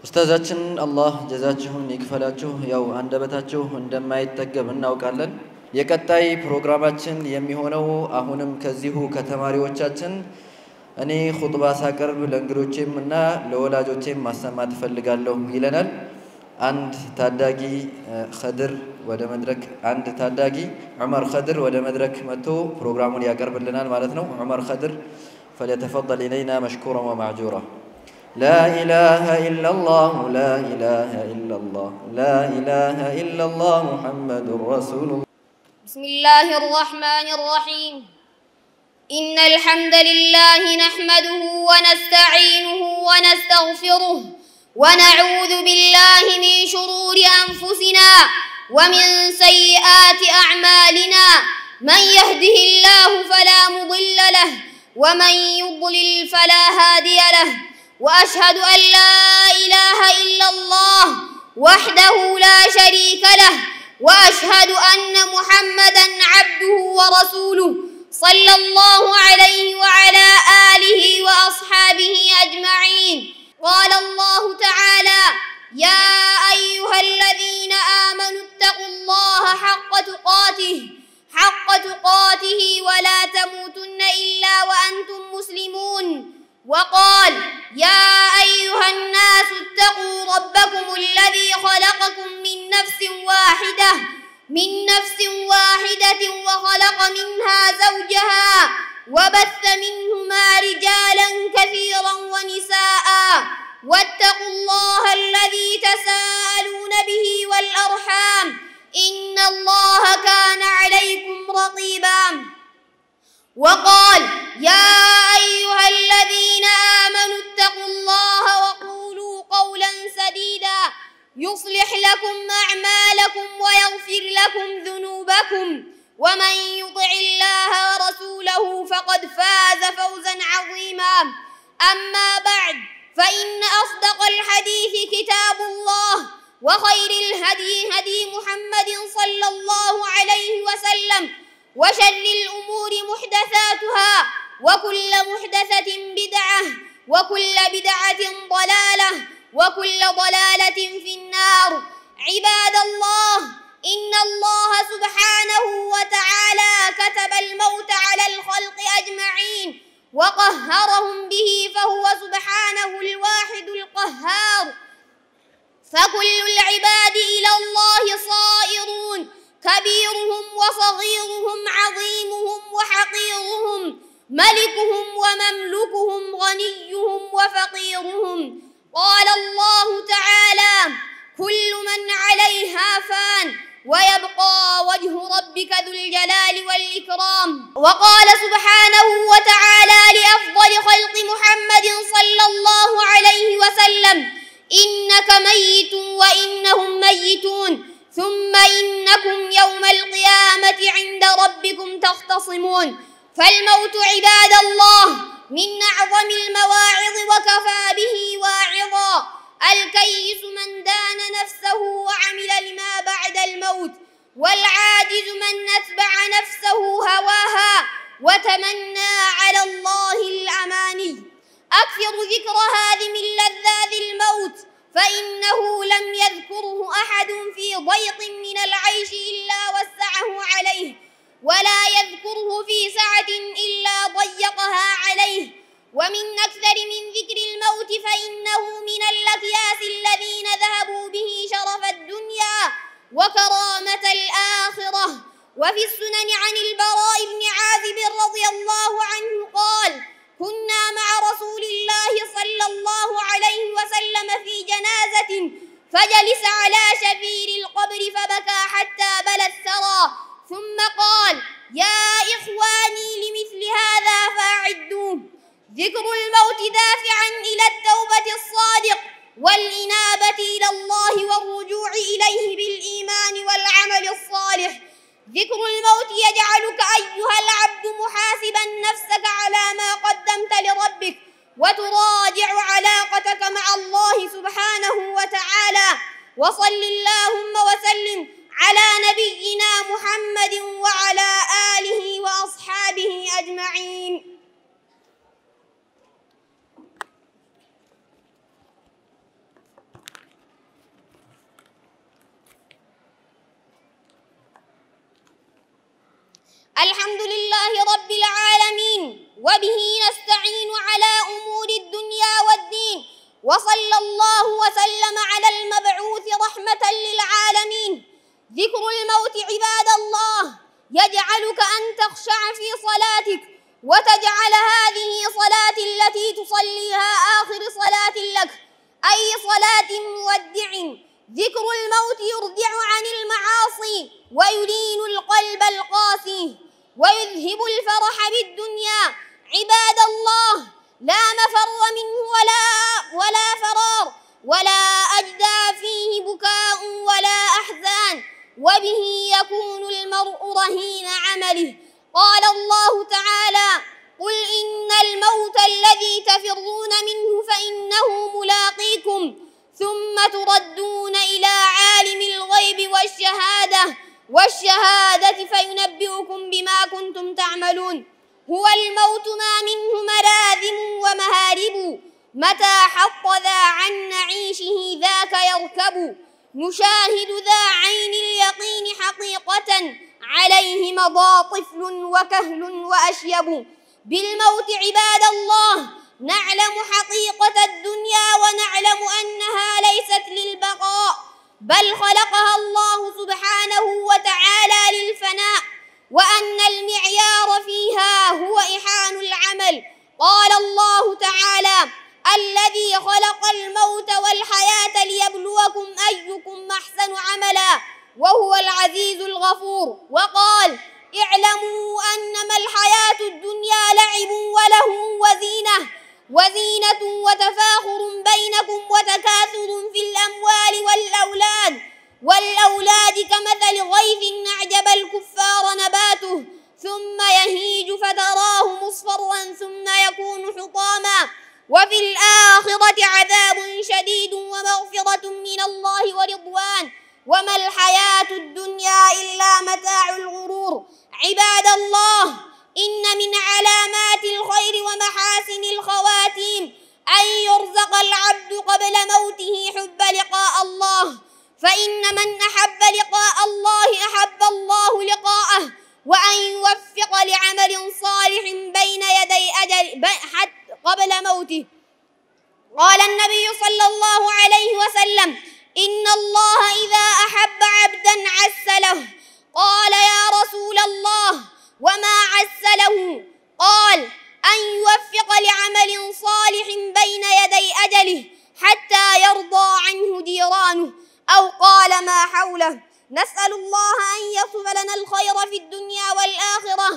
ኡስታዛችን አላህ ጀዛችሁን ይክፈላችሁ ያው አንደበታችሁ እንደማይጠገብ እናውቃለን የቀጣይ ፕሮግራማችን የሚሆነው አሁንም ከዚሁ ከተማሪዎቻችን እኔ ኹጥባ ሳቀርብ ለእንግዶቼም እና ለወላጆቼም ማሰማት ፈልጋለሁ ይለናል አንድ ታዳጊ ኸድር ወደ መድረክ አንድ ታዳጊ ዑመር ኸድር ወደ መድረክ መጥቶ ፕሮግራሙን ያቀርብልናል ማለት ነው ዑመር ኸድር فليتفضل إلينا مشكورا ومعجورا لا إله إلا الله لا إله إلا الله لا إله إلا الله محمد رسول الله بسم الله الرحمن الرحيم إن الحمد لله نحمده ونستعينه ونستغفره ونعوذ بالله من شرور أنفسنا ومن سيئات أعمالنا من يهده الله فلا مضل له ومن يضلل فلا هادي له وأشهد أن لا إله إلا الله وحده لا شريك له وأشهد أن محمدًا عبده ورسوله صلى الله عليه وعلى آله وأصحابه أجمعين قال الله تعالى يا أيها الذين آمنوا اتقوا الله حق تقاته ولا تموتن إلا وأنتم مسلمون وقال يا أيها الناس اتقوا ربكم الذي خلقكم من نفس واحدة وخلق منها زوجها وبث منهما رجالا كثيرا ونساء واتقوا الله الذي تساءلون به والأرحام إن الله كان عليكم رقيبا. وقال يا أيها الذين آمنوا اتقوا الله وقولوا قولا سديدا يصلح لكم أعمالكم ويغفر لكم ذنوبكم ومن يطع الله ورسوله فقد فاز فوزا عظيما. أما بعد، فإن أصدق الحديث كتاب الله، وخير الهدي هدي محمد صلى الله عليه وسلم، وشر الأمور محدثاتها، وكل محدثة بدعة، وكل بدعة ضلالة، وكل ضلالة في النار. عباد الله، إن الله سبحانه وتعالى كتب الموت على الخلق أجمعين وقهرهم به، فهو سبحانه الواحد القهار. فكل العباد إلى الله صائرون، كبيرهم وصغيرهم، عظيمهم وحقيرهم، ملكهم ومملوكهم، غنيهم وفقيرهم. قال الله تعالى كل من عليها فان ويبقى وجه ربك ذو الجلال والإكرام. وقال سبحانه وتعالى لأفضل خلق محمد صلى الله عليه وسلم إنك ميت وإنهم ميتون ثم إنكم يوم القيامة عند ربكم تختصمون. فالموت عباد الله من أعظم المواعظ وكفى به واعظا. الكيس من دان نفسه وعمل لما بعد الموت، والعاجز من أتبع نفسه هواها وتمنى على الله الأماني. أكثر ذكر هذه من لذاذ الموت، فإنه لم يذكره أحد في ضيق من العيش إلا وسعه عليه، ولا يذكره في سعة إلا ضيقها عليه. ومن أكثر من ذكر الموت فإنه من الأكياس الذين ذهبوا به شرف الدنيا وكرامة الآخرة. وفي السنن عن البراء بن عازب رضي الله عنه قال كنا مع رسول الله صلى الله عليه وسلم في جنازة، فجلس على شفير القبر فبكى حتى بلى الثرى، ثم قال يا إخواني لمثل هذا فأعدوه. ذكر الموت دافعا إلى التوبة الصادق والإنابة إلى الله والرجوع إليه بالإيمان والعمل الصالح. ذكر الموت يجعلك أيها العبد محاسبا نفسك على ما قدمت لربك، وتراجع علاقتك مع الله سبحانه وتعالى. وصل اللهم وسلم على نبينا محمد وعلى آله وأصحابه أجمعين. الحمد لله رب العالمين، وبه نستعين على أمور الدنيا والدين، وصلى الله وسلم على المبعوث رحمة للعالمين. ذكر الموت عباد الله يجعلك أن تخشع في صلاتك، وتجعل هذه صلاة التي تصليها آخر صلاة لك، أي صلاة مودع. ذكر الموت يرضع عن المعاصي ويلين القلب القاسي ويذهب الفرح بالدنيا. عباد الله، لا مفر منه ولا فرار، ولا أجدى فيه بكاء ولا أحزان، وبه يكون المرء رهين عمله. قال الله تعالى قل إن الموت الذي تفرون منه فإنه ملاقيكم ثم تردون إلى عالم الغيب والشهادة فينبئكم بما كنتم تعملون. هو الموت ما منه ملاذم ومهارب، متى حط ذا عن نعيشه ذاك يركب. نشاهد ذا عين اليقين حقيقة، عليه مضى طفل وكهل وأشيب. بالموت عباد الله نعلم حقيقة الدنيا، ونعلم أنها ليست للبقاء، بل خلقها الله سبحانه وتعالى للفناء، وأن المعيار فيها هو إحان العمل. قال الله تعالى الذي خلق الموت والحياة ليبلوكم أيكم أحسن عملا وهو العزيز الغفور. وقال: اعلموا أنما الحياة الدنيا لعب وله وزينة وتفاخر بينكم وتكاثر في الأموال والأولاد كمثل غيث أعجب الكفار نباته ثم يهيج فتراه مصفرا ثم يكون حطاما وفي الآخرة عذاب شديد ومغفرة من الله ورضوان وما الحياة الدنيا إلا متاع الغرور. عباد الله، إن من علامات الخير ومحاسن الخواتيم أن يرزق العبد قبل موته حب لقاء الله، فإن من أحب لقاء الله أحب الله لقاءه، وأن يوفق لعمل صالح بين يدي أجل حتى قبل موته. قال النبي صلى الله عليه وسلم: إن الله إذا أحب عبدا عس له. قال: يا رسول الله وما عس له؟ قال: أن يوفق لعمل صالح بين يدي أجله حتى يرضى عنه جيرانه، أو قال ما حوله. نسأل الله أن يصف لنا الخير في الدنيا والآخرة،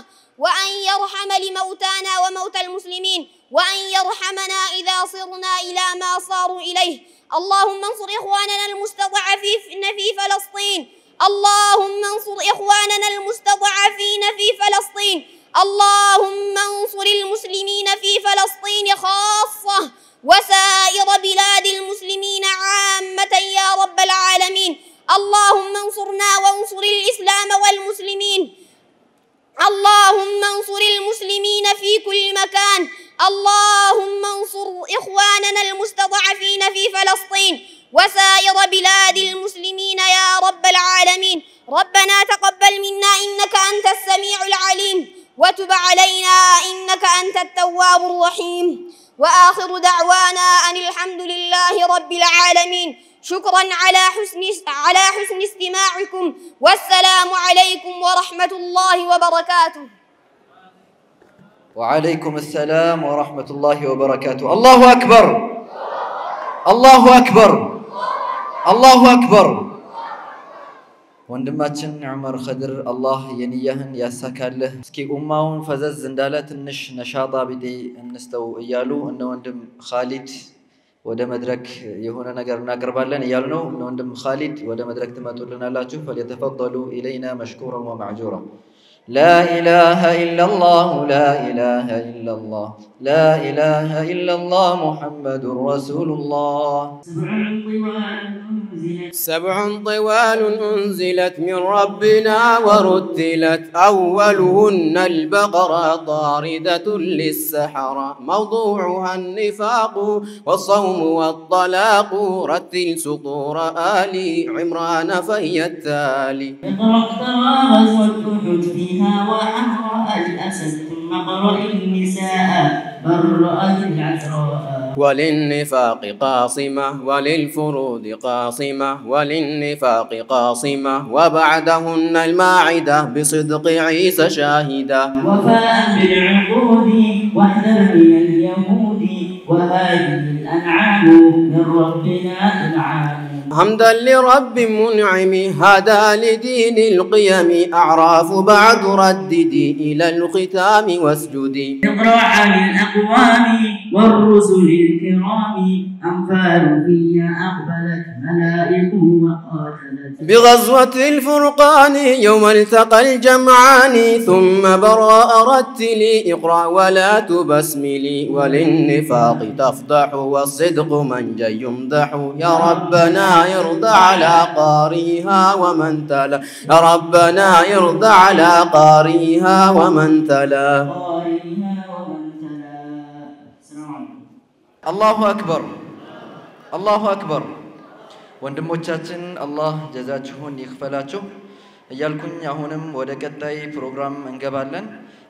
وأن يرحم لموتانا وموتى المسلمين، وأن يرحمنا إذا صرنا إلى ما صاروا إليه. اللهم انصر إخواننا المستضعفين في فلسطين. اللهم انصر إخواننا المستضعفين في فلسطين. اللهم انصر المسلمين في فلسطين خاصة وسائر بلاد المسلمين عامة يا رب العالمين. اللهم انصرنا وانصر الإسلام والمسلمين. اللهم انصر المسلمين في كل مكان. اللهم انصر إخواننا المستضعفين في فلسطين وسائر بلاد المسلمين يا رب العالمين. ربنا تقبل منا إنك أنت السميع العليم، وتب علينا إنك أنت التواب الرحيم. وآخر دعوانا أن الحمد لله رب العالمين. شكرا على حسن استماعكم، والسلام عليكم ورحمة الله وبركاته. وعليكم السلام ورحمة الله وبركاته. الله أكبر، الله أكبر، الله أكبر. ወንድማችን ዑመር ኸድር አላህ የንያህን ያሳካልህ። እስኪ ኡማውን ፈዘዝ እንዳለ ትንሽ ነሻጣ ቢጤ እንስተው እያሉ እነ ወንድም ኻሊድ ወደ መድረክ የሆነ ነገር እናቀርባለን እያሉ ነው። እነ ወንድም ኻሊድ ወደ መድረክ ትመጡልናላችሁ። ፈሊተፈضሉ ኢለይና መሽኩራን ወመዕጁራ። لا إله إلا الله، لا إله إلا الله، لا إله إلا الله، محمد رسول الله. سبع طوال أنزلت من ربنا ورتلت، أولهن البقرة طاردة للسحرة، موضوعها النفاق والصوم والطلاق، رتل سطور آل عمران فهي التالي. فيها وأمرأ الأسد ثم قرأ النساء برأت العذراء. وللنفاق قاصمة وللفروض قاصمة وللنفاق قاصمة، وبعدهن الماعدة بصدق عيسى شاهدة. وفاء بالعقود واحذر من اليهود، وهذه الأنعام من ربنا أنعام. حمدا لرب منعم هدى لدين القيم، أعراف بعد رددي إلى الختام واسجدي. اقرأ عن الأقوام والرسل الكرام، أنفال فيها أقبلت ملائك وقاتلت. بغزوة الفرقان يوم التقى الجمعان، ثم براء رتلي اقرأ ولا تبسملي. وللنفاق تفضح والصدق منجا يمدح، يا ربنا يرضى على قارئها ومن تلا، يا ربنا يرضى على قارئها ومن تلا. الله أكبر، الله أكبر. ወንድሞቻችን አላህ ጀዛችሁን ይክፈላችሁ እያልኩኝ አሁንም ወደ ቀጣይ ፕሮግራም እንገባለን።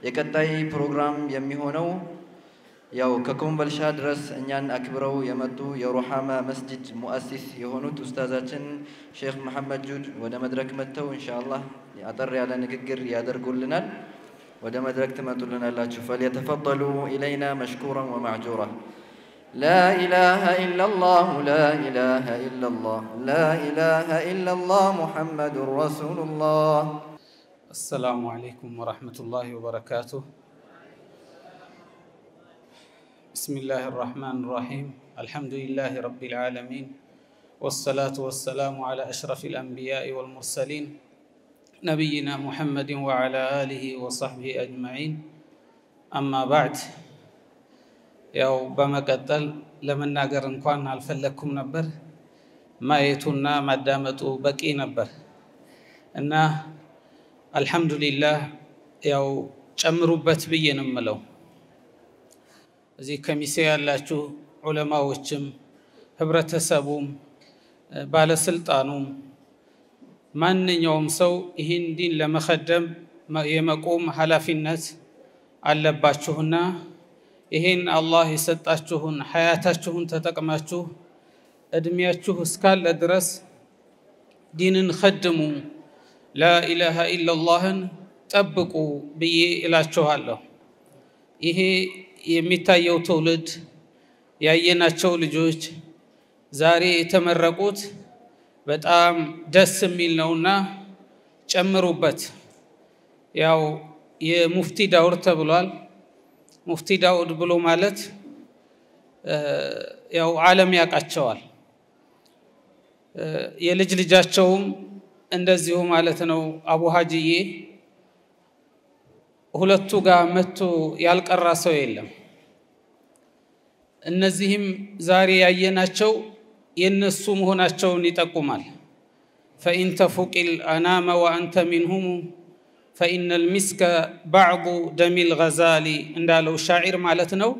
የቀጣይ ፕሮግራም የሚሆነው ያው ከኮምቦልቻ ድረስ እኛን አክብረው የመጡ የሩሃማ መስጂድ ሙአሲስ የሆኑት ኡስታዛችን ሼክ መሐመድ ጁድ ወደ መድረክ መጥተው ኢንሻአላህ አጠር ያለ ንግግር ያደርጉልናል። ወደ መድረክ ትመጡልናላችሁ። فليتفضلوا إلينا مشكورا ومعجورا. لا إله إلا الله لا إله إلا الله لا إله إلا الله محمد رسول الله. السلام عليكم ورحمة الله وبركاته. بسم الله الرحمن الرحيم. الحمد لله رب العالمين، والصلاة والسلام على أشرف الأنبياء والمرسلين نبينا محمد وعلى آله وصحبه أجمعين. أما بعد، ያው በመቀጠል ለመናገር እንኳን አልፈለኩም ነበር። ማየቱና ማዳመጡ በቂ ነበር እና አልহামዱሊላህ ያው ጨምሩበት ብዬ ነው የምለው። እዚህ ከሚሴ ያላችሁ ዑለማዎችም ህብረተሰቡም ባለስልጣኑም ማንኛውም ሰው ይህን ዲን ለመخدም የመቆም ኃላፊነት አለባችሁና ይሄን አላህ የሰጣችሁን ሐያታችሁን ተጠቅማችሁ እድሜያችሁ እስካለ ድረስ ዲንን خدሙ لا إله إلا الله ጠብቁ ብዬ እላችኋለሁ። ይሄ የሚታየው ትውልድ ያየናቸው ልጆች ዛሬ የተመረቁት በጣም ደስ የሚል ነውና ጨምሩበት። ያው የሙፍቲ ዳውር ተብሏል። ሙፍቲ ዳውድ ብሎ ማለት ያው ዓለም ያቃቸዋል። የልጅ ልጃቸውም እንደዚሁ ማለት ነው። አቡ ሀጂዬ ሁለቱ ጋር መጥቶ ያልቀራ ሰው የለም። እነዚህም ዛሬ ያየናቸው የነሱ መሆናቸውን ይጠቁማል። فإن تفق الأنام وأنت منهم فإن المسك بعض دم الغزال እንዳለው ሻዒር ማለት ነው።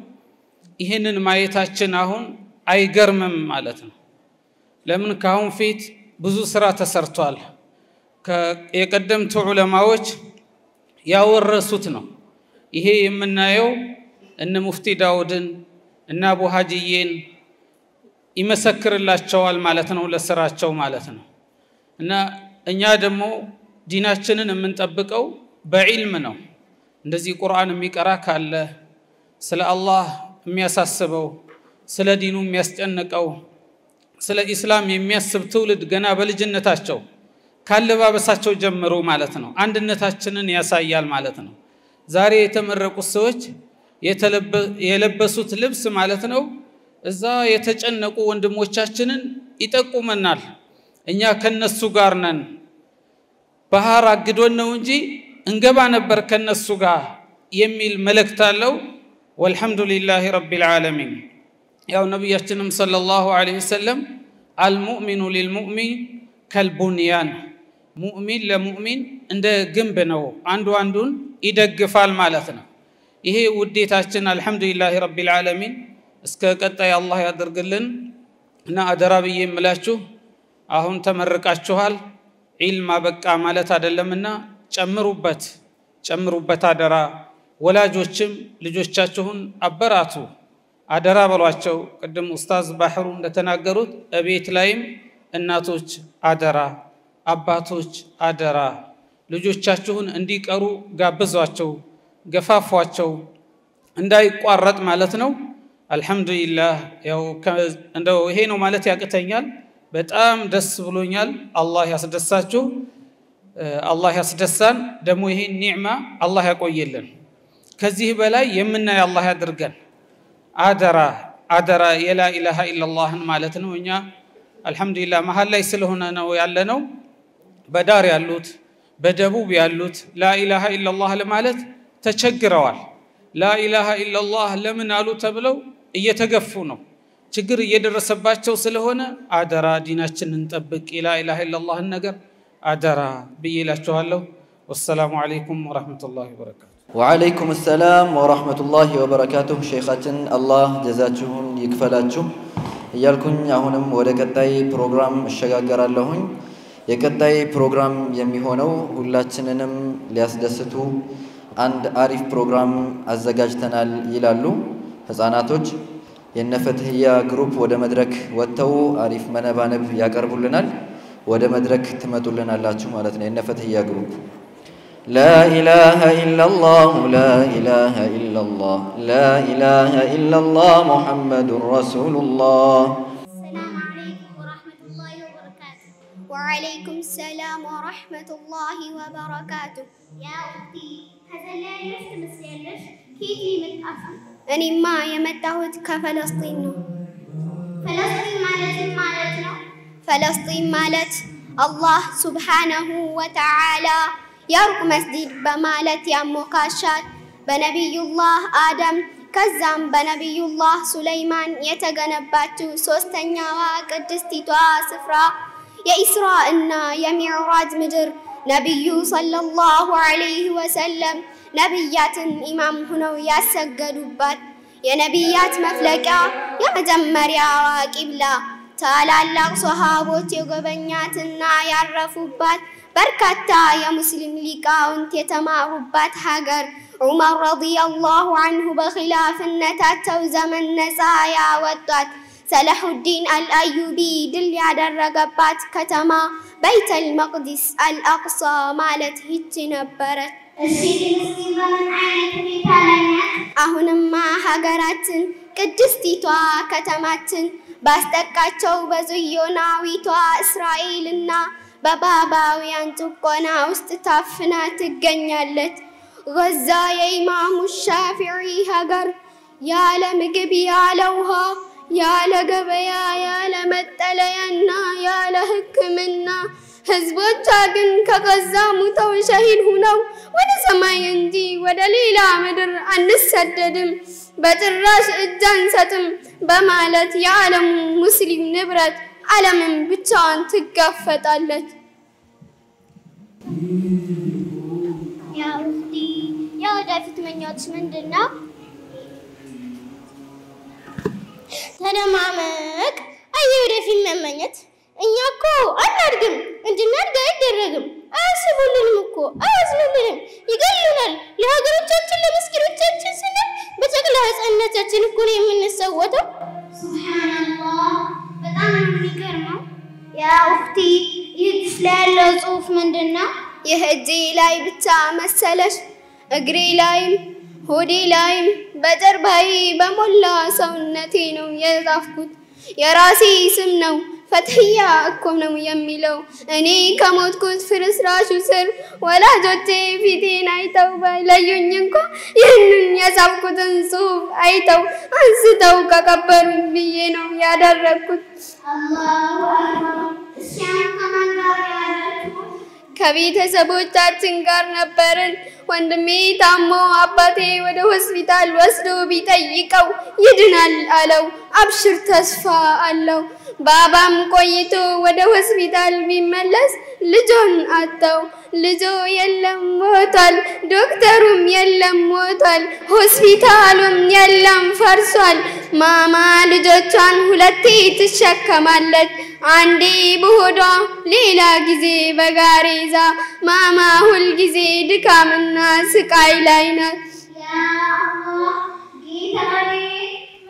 ይሄንን ማየታችን አሁን አይገርምም ማለት ነው። ለምን ካሁን ፊት ብዙ ስራ ተሰርቷል። የቀደምት ዑለማዎች ያወረሱት ነው። ይሄ የምናየው እነ ሙፍቲ ዳውድን እና አቡ ሀጂዬን ይመሰክርላቸዋል ማለት ነው ለስራቸው ማለት ነው። እና እኛ ደግሞ ዲናችንን የምንጠብቀው በዕልም ነው። እንደዚህ ቁርአን የሚቀራ ካለ ስለ አላህ የሚያሳስበው ስለ ዲኑ የሚያስጨንቀው ስለ ኢስላም የሚያስብ ትውልድ ገና በልጅነታቸው ካለባበሳቸው ጀምሮ ማለት ነው አንድነታችንን ያሳያል ማለት ነው። ዛሬ የተመረቁት ሰዎች የለበሱት ልብስ ማለት ነው እዛ የተጨነቁ ወንድሞቻችንን ይጠቁመናል። እኛ ከነሱ ጋር ነን። ባህር አግዶን ነው እንጂ እንገባ ነበር ከነሱ ጋር የሚል መልእክት አለው። ወልሐምዱሊላሂ ረቢል ዓለሚን። ያው ነብያችንም ሰለላሁ ዐለይሂ ወሰለም አልሙእሚኑ ሊልሙእሚን ከልቡንያን፣ ሙእሚን ለሙእሚን እንደ ግንብ ነው፣ አንዱ አንዱን ይደግፋል ማለት ነው። ይሄ ውዴታችን አልሐምዱሊላሂ ረቢል ዓለሚን እስከ ቀጣይ አላህ ያደርግልን እና አደራ ብዬ እምላችሁ አሁን ተመርቃችኋል። ዒልም በቃ ማለት አይደለምና ጨምሩበት አደራ። ወላጆችም ልጆቻችሁን አበራቱ አደራ በሏቸው። ቅድም ኡስታዝ ባህሩ እንደተናገሩት እቤት ላይም እናቶች አደራ፣ አባቶች አደራ፣ ልጆቻችሁን እንዲቀሩ ጋብዟቸው፣ ገፋፏቸው እንዳይቋረጥ ማለት ነው። አልহামዱሊላህ ያው እንደው ይሄ ነው ማለት ያቅተኛል። በጣም ደስ ብሎኛል። አላህ ያስደሳችሁ፣ አላህ ያስደሳን። ደግሞ ይሄ ኒዕማ አላህ ያቆየልን። ከዚህ በላይ የምናይ አላህ ያድርገን። አደራ የላ ኢላሃ ኢላላህን ማለት ነው። እኛ አልহামዱሊላህ መሃል ላይ ስለሆነ ነው ያለነው። በዳር ያሉት በደቡብ ያሉት ላ ኢላሃ ኢላላህ ለማለት ተቸግረዋል። ላ ኢላሃ ኢላላህ ለምን አሉ ተብለው እየተገፉ ነው። ችግር እየደረሰባቸው ስለሆነ አደራ ዲናችንን እንጠብቅ። ላ ኢላሃ ኢላላህን ነገር አደራ ብዬላችኋለሁ። ወሰላሙ አለይኩም ወራህመቱላሂ ወበረካቱ። ወአለይኩም ሰላም ወራህመቱላሂ ወበረካቱ። ሼኻችን አላህ ጀዛችሁን ይክፈላችሁ እያልኩኝ አሁንም ወደ ቀጣይ ፕሮግራም እሸጋገራለሁኝ። የቀጣይ ፕሮግራም የሚሆነው ሁላችንንም ሊያስደስቱ አንድ አሪፍ ፕሮግራም አዘጋጅተናል ይላሉ ህፃናቶች። የነፈትህያ ግሩፕ ወደ መድረክ ወጥተው አሪፍ መነባነብ ያቀርቡልናል። ወደ መድረክ ትመጡልናላችሁ ማለት ነው የነፈትህያ ግሩፕ። لا إله إلا الله لا إله إلا الله لا إله إلا الله محمد رسول الله. السلام عليكم ورحمة الله وبركاته. وعليكم السلام ورحمة الله وبركاته. يا أختي هذا لا يفتمس يلش كيفي متأفن أني ما يمتهد كفلسطين. فلسطين مالتنا فلسطين مالت الله سبحانه وتعالى يرق مسجد بمالت يا مكاشات بنبي الله آدم كزام بنبي الله سليمان يتجنباتو سوستنيا قدستيتوا سفرا يا إسراء يا معراج مدر نبي صلى الله عليه وسلم نبيات إمام هنا يسجدوا يا نبيات مفلكة يا مجمريا وقبلة ታላላቅ ሷሃቦች የጎበኛትና ያረፉባት በርካታ የሙስሊም ሊቃውንት የተማሩባት ሀገር ዑመር ረዲየላሁ ዐንሁ በኺላፍነታቸው ዘመን ነፃ ያወጧት ሰላሁዲን አልአዩቢ ድል ያደረገባት ከተማ በይተል መቅዲስ አልአቅሳ ማለት ይቺ ነበረች። አሁንማ ሀገራችን ቅድስቲቷ ከተማችን ባስጠቃቸው በዙዮናዊቷ እስራኤልና በባባውያን ጭቆና ውስጥ ታፍና ትገኛለች። ጋዛ የኢማሙ ሻፊዒ ሀገር ያለ ምግብ ያለ ውሃ ያለ ገበያ ያለ መጠለያና ያለ ሕክምና ህዝቦቿ ግን ከጋዛ ሙተው ሸሂድ ሆነው ወደ ሰማይ እንጂ ወደ ሌላ ምድር አንሰደድም በጭራሽ እጅ አንሰጥም በማለት የዓለሙ ሙስሊም ንብረት ዓለምን ብቻዋን ትጋፈጣለች። ያ ውስቲ የወደፊት ምኞትሽ ምንድነው? ተደማመቅ የወደፊት መመኘት እኛ እኮ አናድግም እንድናድግ አይደረግም። አያስቡልንም እኮ አያዝኑልንም፣ ይገሉናል። ለሀገሮቻችን ለመስጊዶቻችን ስንል በጨቅላ ህፃንነታችን እኮ ነው የምንሰወተው። ሱብሃንአላህ በጣም የሚገርመው። ያ ኡኽቲ ይህ ያለው ጽሑፍ ምንድነው? የእጄ ላይ ብቻ መሰለሽ እግሬ ላይም ሆዴ ላይም በጀርባዬ በሞላ ሰውነቴ ነው የጻፍኩት። የራሴ ስም ነው ፈትህያ እኮ ነው የሚለው። እኔ ከሞትኩት ፍርስራሹ ስር ወላጆቼ ፊቴን አይተው ባይለዩኝ እንኳ ይህንን የጻፍኩትን ጽሑፍ አይተው አንስተው ከቀበሩኝ ብዬ ነው ያደረግኩት። አላሁ አክበር። እስያም ከማን ጋር ያደረግኩት? ከቤተሰቦቻችን ጋር ነበርን። ወንድሜ ታሞ አባቴ ወደ ሆስፒታል ወስዶ ቢጠይቀው ይድናል አለው። አብሽር ተስፋ አለው። ባባም ቆይቶ ወደ ሆስፒታል ቢመለስ ልጆን አጣው። ልጆ የለም ሞቷል፣ ዶክተሩም የለም ሞቷል፣ ሆስፒታሉም የለም ፈርሷል። ማማ ልጆቿን ሁለቴ ትሸከማለች፣ አንዴ በሆዷ ሌላ ጊዜ በጋሬዛ። ማማ ሁል ጊዜ ድካምና ስቃይ ላይ ናት። ያ አላህ ጌታዬ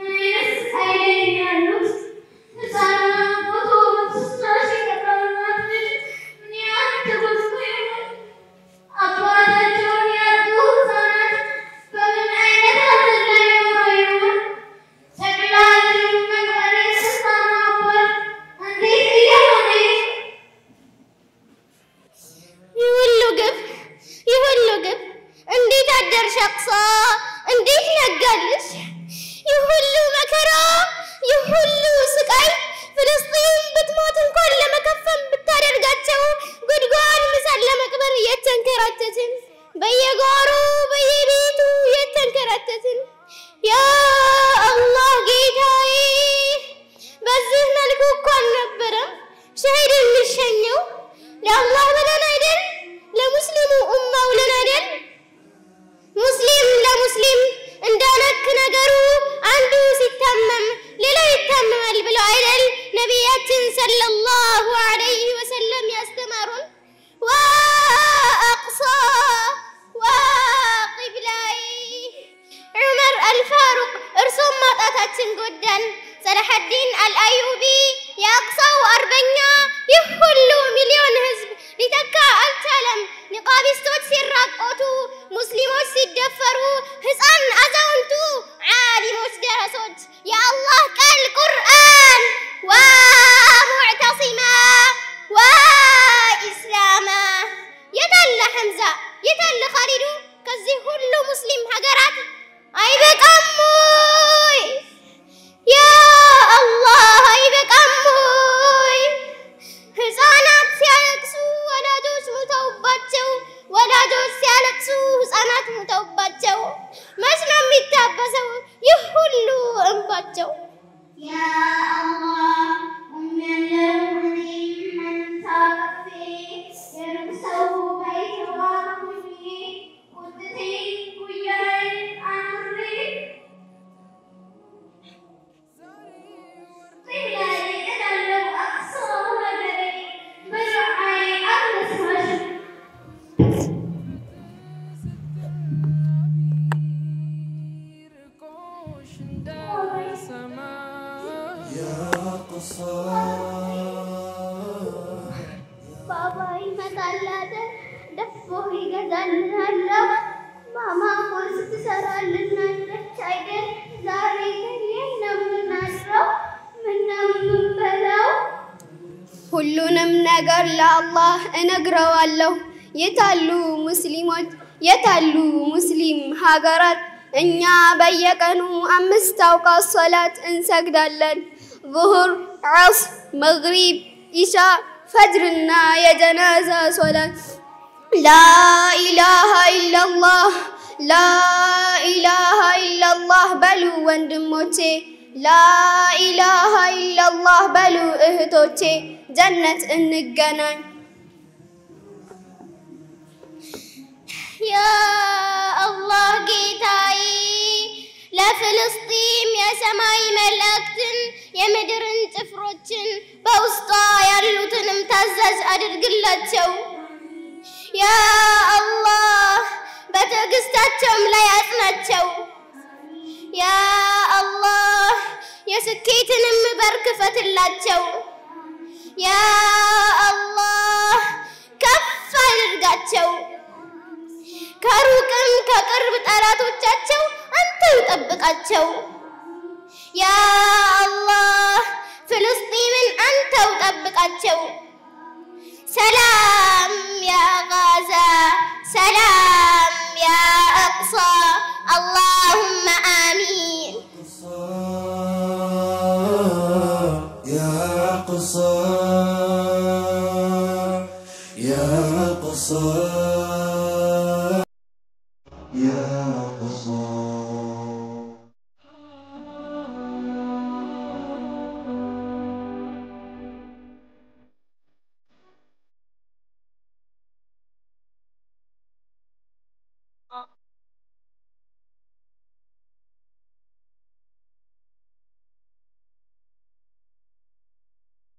ምንስ አይለኛሉት እንዴት አደርሽ አቅሳ? እንዴት ነጋልሽ? ይሁሉ መከራ ይሁሉ ስቃይ ፍልስጤም ብትሞት እንኳን ለመከፈን ብታደርጋቸው ጉድጓድ ምሳል ለመቅበር የተንከራተትን በየጓሩ በየቤቱ የተንከራተትን ያ አላህ ጌታዬ በዚህ መልኩ እኮ አልነበረም ሸሂድ የሚሸኘው። ለአላህ ብለን አይደል? ለሙስሊሙ ኡማ ብለን አይደል? ሙስሊም ለሙስሊም እንዳነክ ነገሩ አንዱ ሲታመም ሌላው ይታመማል ብለው አይደል ነቢያችን ሰለላሁ ዐለይሂ ወሰለም ያስተማሩን? ወአቅሳ ወቂብላይ ዑመር አልፋሩቅ እርሱም ማጣታችን ጎዳን። ሰላሐዲን አልአዩቢ የአቅሳው አርበኛ ይህ ሁሉ ሚሊዮን ህዝብ ሊተካ አልቻለም። ንቃቢስቶች ሲራቆቱ፣ ሙስሊሞች ሲደፈሩ፣ ሕፃን አዛውንቱ፣ ዓሊሞች ደረሶች የአላህ ቃል ቁርአን ወሙዕተሲማ ወኢስላማ የታለ ሐምዛ የታለ ኻሊዱ ከዚህ ሁሉ ሙስሊም ሀገራት አይበቃም ወይ? ያ አላህ አይበቃም ወይ? ሕፃናት ሲያለቅሱ ወላጆች ሙተውባቸው፣ ወላጆች ሲያለቅሱ ሕፃናት ሙተውባቸው መች ነው የሚታበሰው ይህ ሁሉ እንባቸው? ያ አላህ Baba ይመጣላል ደፎ ይገዛልናል ማማ ቁርስ ትሰራልናለች አይደል ዛሬ ግን የምናድረው ምንበላው ሁሉንም ነገር ለአላህ እነግረዋለሁ የታሉ ሙስሊሞች የታሉ ሙስሊም ሀገራት እኛ በየቀኑ 5 አውቃት ሶላት እንሰግዳለን ዙሁር ዐስር መግሪብ ኢሻ ፈጅርና የጀናዛ ሶላት لا إله إلا الله لا إله إلا الله بلو ወንድሞቼ لا إله إلا الله በሉ እህቶቼ ጀነት እንገናኝ يا الله ጌታዬ ለፍልስጤም የሰማይ መላእክትን የምድርን ጭፍሮችን በውስጧ ያሉትንም ታዛዥ አድርግላቸው ያ አላህ በትዕግስታቸውም ላይ አጽናቸው ያ አላህ የስኬትንም በር ክፈትላቸው ያ አላህ ከፍ አድርጋቸው ከሩቅም ከቅርብ ጠላቶቻቸው አንተው ጠብቃቸው ያ አላህ ፍልስጤምን አንተው ጠብቃቸው ሰላም ያ ጋዛ ሰላም ያ አቅሳ አላህ